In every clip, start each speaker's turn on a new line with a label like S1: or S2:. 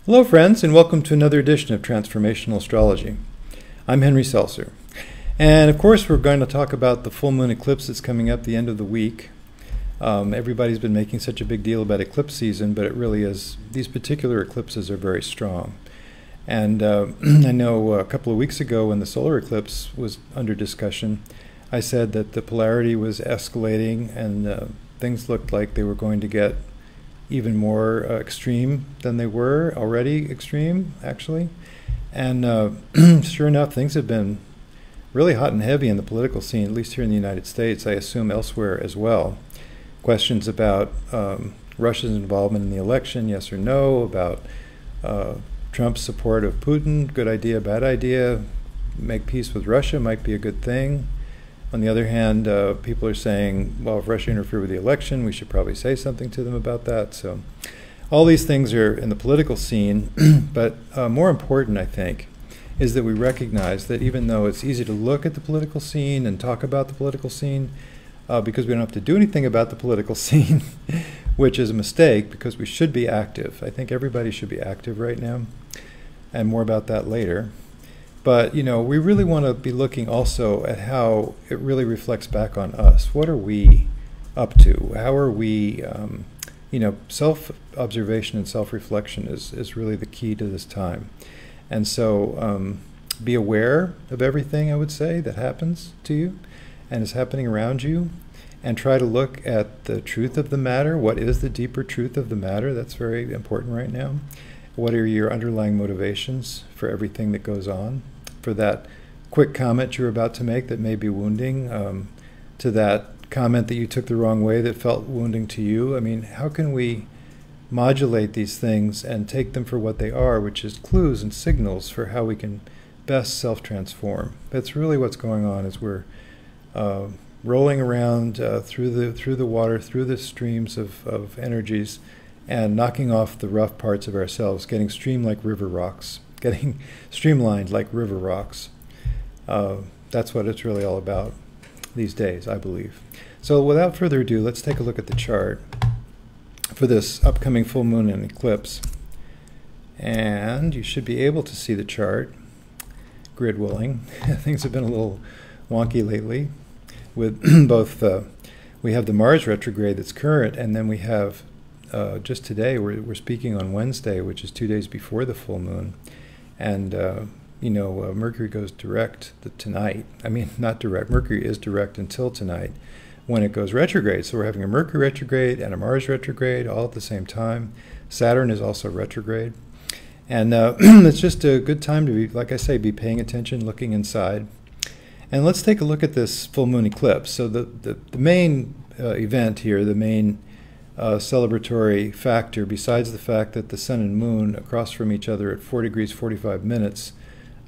S1: Hello friends, and welcome to another edition of Transformational Astrology. I'm Henry Seltzer. And of course we're going to talk about the full moon eclipse that's coming up the end of the week. Everybody's been making such a big deal about eclipse season, but it really is, these particular eclipses are very strong. And I know a couple of weeks ago when the solar eclipse was under discussion, I said that the polarity was escalating and things looked like they were going to get even more extreme than they were already extreme, actually. And sure enough, things have been really hot and heavy in the political scene, at least here in the United States, I assume elsewhere as well. Questions about Russia's involvement in the election, yes or no, about Trump's support of Putin, good idea, bad idea, make peace with Russia might be a good thing. On the other hand, people are saying, well, if Russia interfered with the election, we should probably say something to them about that. So all these things are in the political scene, but more important, I think, is that we recognize that even though it's easy to look at the political scene and talk about the political scene, because we don't have to do anything about the political scene, which is a mistake because we should be active. I think everybody should be active right now, and more about that later. But, you know, we really want to be looking also at how it really reflects back on us. What are we up to? How are we, you know, self-observation and self-reflection is really the key to this time. And so be aware of everything, I would say, that happens to you and is happening around you, and try to look at the truth of the matter. What is the deeper truth of the matter? That's very important right now. What are your underlying motivations for everything that goes on? For that quick comment you're about to make that may be wounding, to that comment that you took the wrong way that felt wounding to you. I mean, how can we modulate these things and take them for what they are, which is clues and signals for how we can best self-transform? That's really what's going on as we're rolling around through the water, through the streams of energies, and knocking off the rough parts of ourselves, getting streamlined like river rocks. That's what it's really all about these days, I believe. So without further ado, let's take a look at the chart for this upcoming full moon and eclipse. And you should be able to see the chart, grid willing. Things have been a little wonky lately with both, we have the Mars retrograde that's current, and then we have just today, we're speaking on Wednesday, which is 2 days before the full moon. And, you know, Mercury goes direct tonight. I mean, not direct. Mercury is direct until tonight when it goes retrograde. So we're having a Mercury retrograde and a Mars retrograde all at the same time. Saturn is also retrograde. And it's just a good time to be, like I say, be paying attention, looking inside. And let's take a look at this full moon eclipse. So the main event here, the main celebratory factor, besides the fact that the sun and moon across from each other at 4 degrees 45 minutes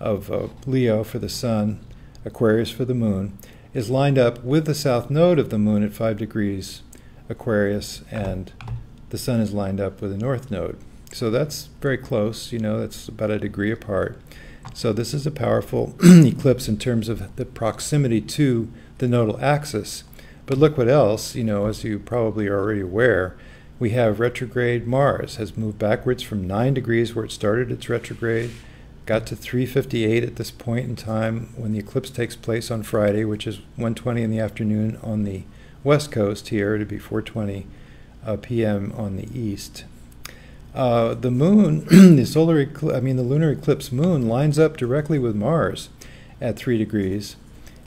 S1: of Leo for the sun, Aquarius for the moon, is lined up with the south node of the moon at 5 degrees Aquarius, and the sun is lined up with the north node. So that's very close, you know, that's about a degree apart. So this is a powerful eclipse in terms of the proximity to the nodal axis. But look what else, you know, as you probably are already aware, we have retrograde Mars has moved backwards from 9 degrees where it started its retrograde, got to 3:58 at this point in time when the eclipse takes place on Friday, which is 1:20 in the afternoon on the west coast here. It'd be 4:20 p.m. on the east. The moon, the lunar eclipse moon lines up directly with Mars at 3 degrees.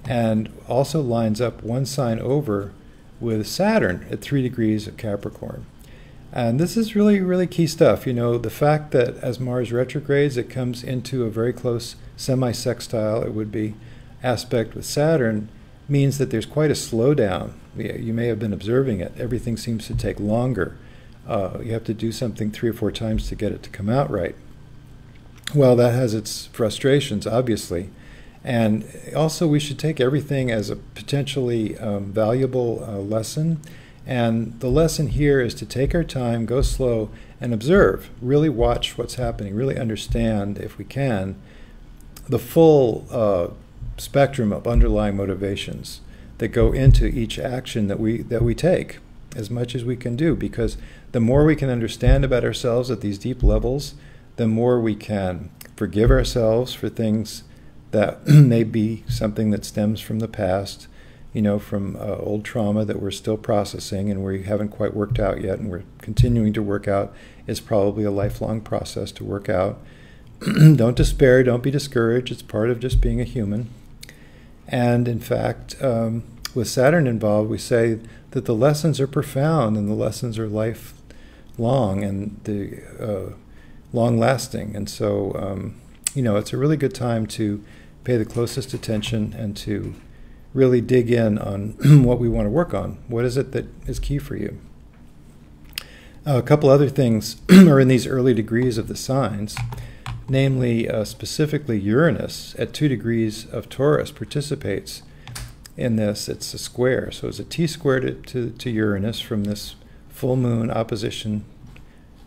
S1: And also lines up one sign over with Saturn at 3 degrees of Capricorn. And this is really, really key stuff. You know, the fact that as Mars retrogrades, it comes into a very close semi-sextile, it would be, aspect with Saturn, means that there's quite a slowdown. You may have been observing it. Everything seems to take longer. You have to do something 3 or 4 times to get it to come out right. Well, that has its frustrations, obviously. And also we should take everything as a potentially valuable lesson. And the lesson here is to take our time, go slow, and observe. Really watch what's happening. Really understand, if we can, the full spectrum of underlying motivations that go into each action that we take, as much as we can do, because the more we can understand about ourselves at these deep levels, the more we can forgive ourselves for things that may be something that stems from the past, from old trauma that we're still processing and we haven't quite worked out yet, and we're continuing to work out. It's probably a lifelong process to work out. Don't despair, don't be discouraged. It's part of just being a human. And in fact, with Saturn involved, we say that the lessons are profound and the lessons are lifelong and long-lasting. And so, it's a really good time to pay the closest attention and to really dig in on what we want to work on. What is it that is key for you? A couple other things are in these early degrees of the signs, namely specifically Uranus at 2 degrees of Taurus participates in this. It's a square, so it's a T-squared to Uranus from this full moon opposition,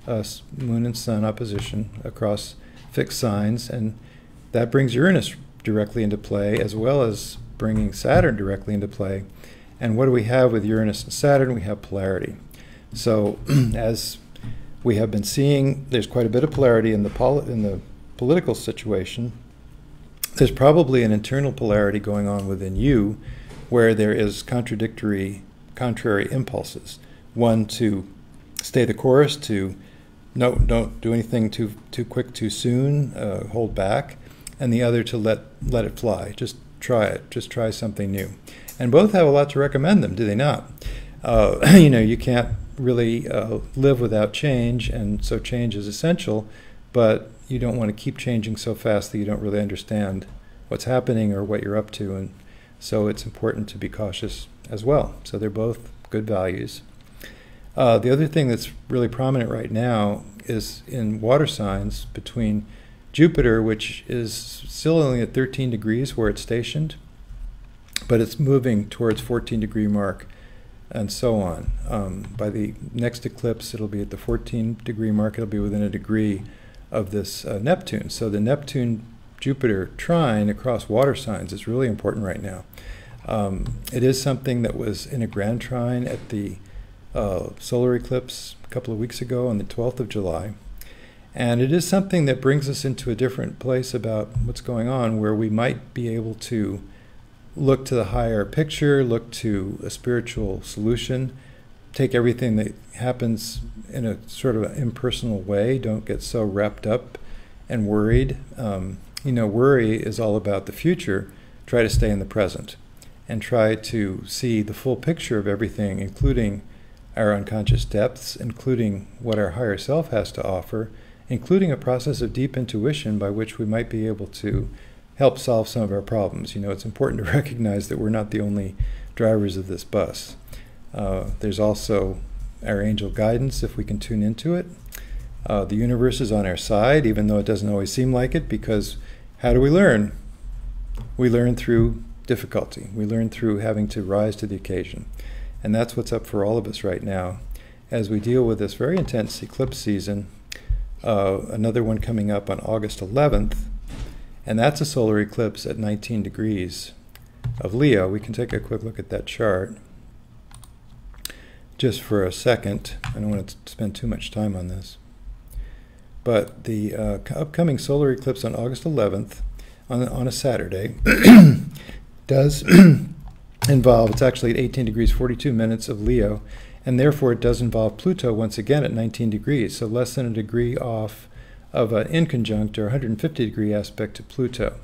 S1: moon and sun opposition across fixed signs, and that brings Uranus directly into play, as well as bringing Saturn directly into play. And what do we have with Uranus and Saturn? We have polarity. So as we have been seeing, there's quite a bit of polarity in the political situation. There's probably an internal polarity going on within you where there is contrary impulses. One, to stay the course, to no, don't do anything too quick, too soon, hold back, and the other to let it fly. Just try it. Just try something new. And both have a lot to recommend them, do they not? You can't really live without change, and so change is essential, but you don't want to keep changing so fast that you don't really understand what's happening or what you're up to, and so it's important to be cautious as well. So they're both good values. The other thing that's really prominent right now is in water signs between Jupiter, which is still only at 13 degrees where it's stationed, but it's moving towards 14-degree mark and so on. By the next eclipse, it'll be at the 14-degree mark. It'll be within a degree of this Neptune. So the Neptune-Jupiter trine across water signs is really important right now. It is something that was in a grand trine at the solar eclipse a couple of weeks ago on the 12th of July. And it is something that brings us into a different place about what's going on, where we might be able to look to the higher picture, look to a spiritual solution, take everything that happens in a sort of impersonal way. Don't get so wrapped up and worried. Worry is all about the future. Try to stay in the present and try to see the full picture of everything, including our unconscious depths, including what our higher self has to offer, including a process of deep intuition by which we might be able to help solve some of our problems. It's important to recognize that we're not the only drivers of this bus. There's also our angel guidance if we can tune into it. The universe is on our side, even though it doesn't always seem like it, because how do we learn? We learn through difficulty. We learn through having to rise to the occasion. And that's what's up for all of us right now as we deal with this very intense eclipse season. Another one coming up on August 11th, and that's a solar eclipse at 19 degrees of Leo. We can take a quick look at that chart just for a second. I don't want to spend too much time on this. But the upcoming solar eclipse on August 11th, on a Saturday, does involve, it's actually at 18 degrees 42 minutes of Leo, and therefore it does involve Pluto once again at 19 degrees, so less than a degree off of an inconjunct or 150-degree aspect to Pluto.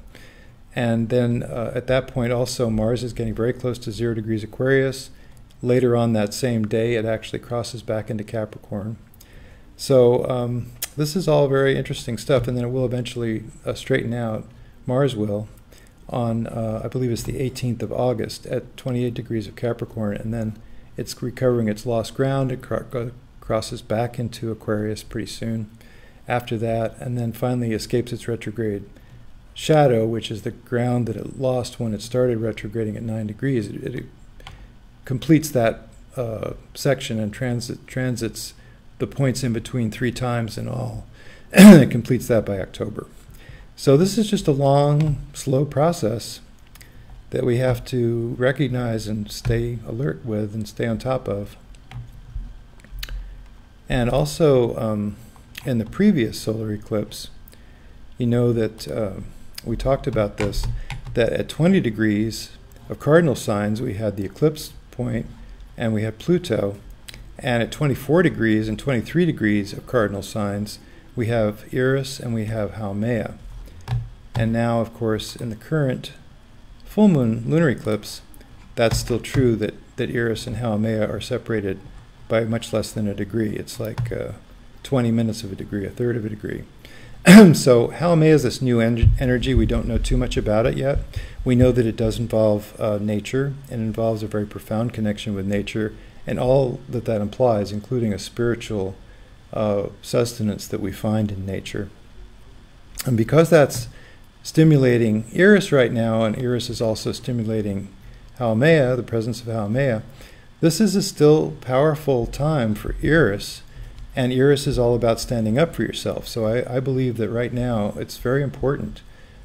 S1: And then at that point also Mars is getting very close to 0 degrees Aquarius. Later on that same day it actually crosses back into Capricorn. So this is all very interesting stuff, and then it will eventually straighten out, Mars will, on I believe it's the 18th of August at 28 degrees of Capricorn, and then it's recovering its lost ground. It crosses back into Aquarius pretty soon after that, and then finally escapes its retrograde shadow, which is the ground that it lost when it started retrograding at 9 degrees. It completes that section and transits the points in between 3 times in all. It completes that by October. So this is just a long, slow process that we have to recognize and stay alert with and stay on top of. And also, in the previous solar eclipse, you know that we talked about this, that at 20 degrees of cardinal signs, we had the eclipse point, and we had Pluto. And at 24 degrees and 23 degrees of cardinal signs, we have Eris and we have Haumea. And now, of course, in the current full moon lunar eclipse, that's still true that Eris and Haumea are separated by much less than a degree. It's like 20 minutes of a degree, a third of a degree. So Haumea is this new energy. We don't know too much about it yet. We know that it does involve nature, and involves a very profound connection with nature, and all that that implies, including a spiritual sustenance that we find in nature. And because that's stimulating Eris right now, and Eris is also stimulating Haumea, the presence of Haumea, this is a still powerful time for Eris, and Eris is all about standing up for yourself. So I believe that right now it's very important,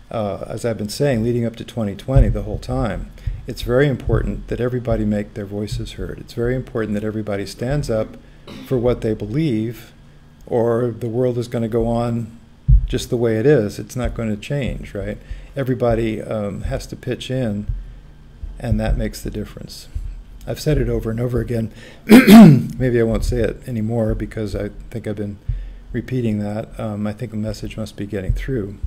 S1: as I've been saying, leading up to 2020 the whole time, it's very important that everybody make their voices heard. It's very important that everybody stands up for what they believe, or the world is going to go on just the way it is. It's not going to change, right? Everybody has to pitch in, and that makes the difference. I've said it over and over again. Maybe I won't say it anymore because I think I've been repeating that. I think the message must be getting through.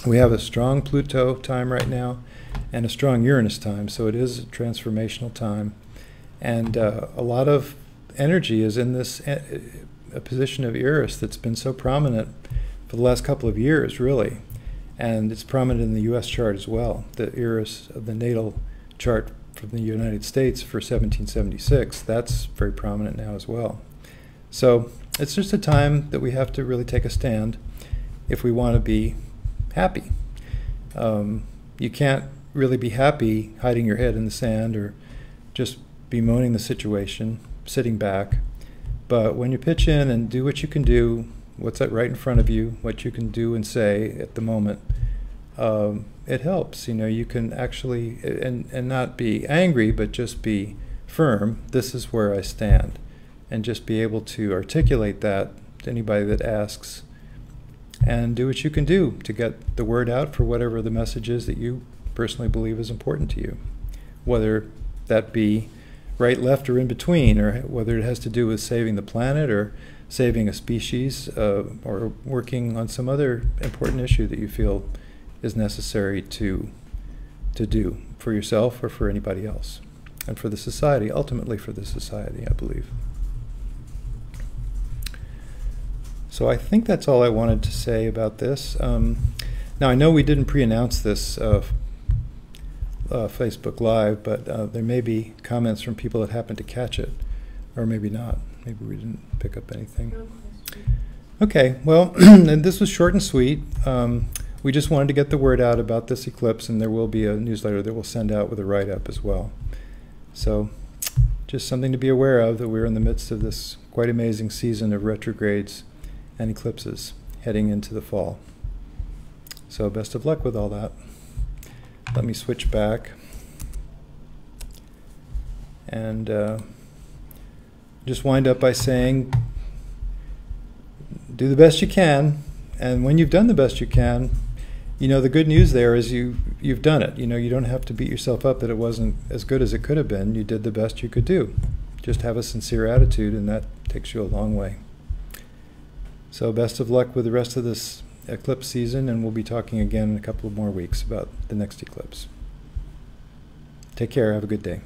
S1: We have a strong Pluto time right now and a strong Uranus time, so it is a transformational time. And a lot of energy is in this a position of Eris that's been so prominent for the last couple of years, really. And it's prominent in the U.S. chart as well. The Eris of the natal chart from the United States for 1776, that's very prominent now as well. So it's just a time that we have to really take a stand if we want to be happy. You can't really be happy hiding your head in the sand or just bemoaning the situation, sitting back. But when you pitch in and do what you can do, what's right in front of you, what you can do and say at the moment, it helps. You know, you can actually, and not be angry, but just be firm. This is where I stand. And just be able to articulate that to anybody that asks, and do what you can do to get the word out for whatever the message is that you personally believe is important to you. Whether that be right, left, or in between, or whether it has to do with saving the planet or saving a species, or working on some other important issue that you feel is necessary to do for yourself or for anybody else, and for the society, ultimately for the society, I believe. So I think that's all I wanted to say about this. Now I know we didn't pre-announce this Facebook Live, but there may be comments from people that happen to catch it, or maybe not. Maybe we didn't pick up anything. No question. Okay, well, and this was short and sweet. We just wanted to get the word out about this eclipse, and there will be a newsletter that we'll send out with a write-up as well. So just something to be aware of, that we're in the midst of this quite amazing season of retrogrades and eclipses heading into the fall. So best of luck with all that. Let me switch back and just wind up by saying, do the best you can, and when you've done the best you can, you know, the good news there is you've done it. You know, you don't have to beat yourself up that it wasn't as good as it could have been. You did the best you could do. Just have a sincere attitude, and that takes you a long way. So best of luck with the rest of this eclipse season, and we'll be talking again in a couple of more weeks about the next eclipse. Take care. Have a good day.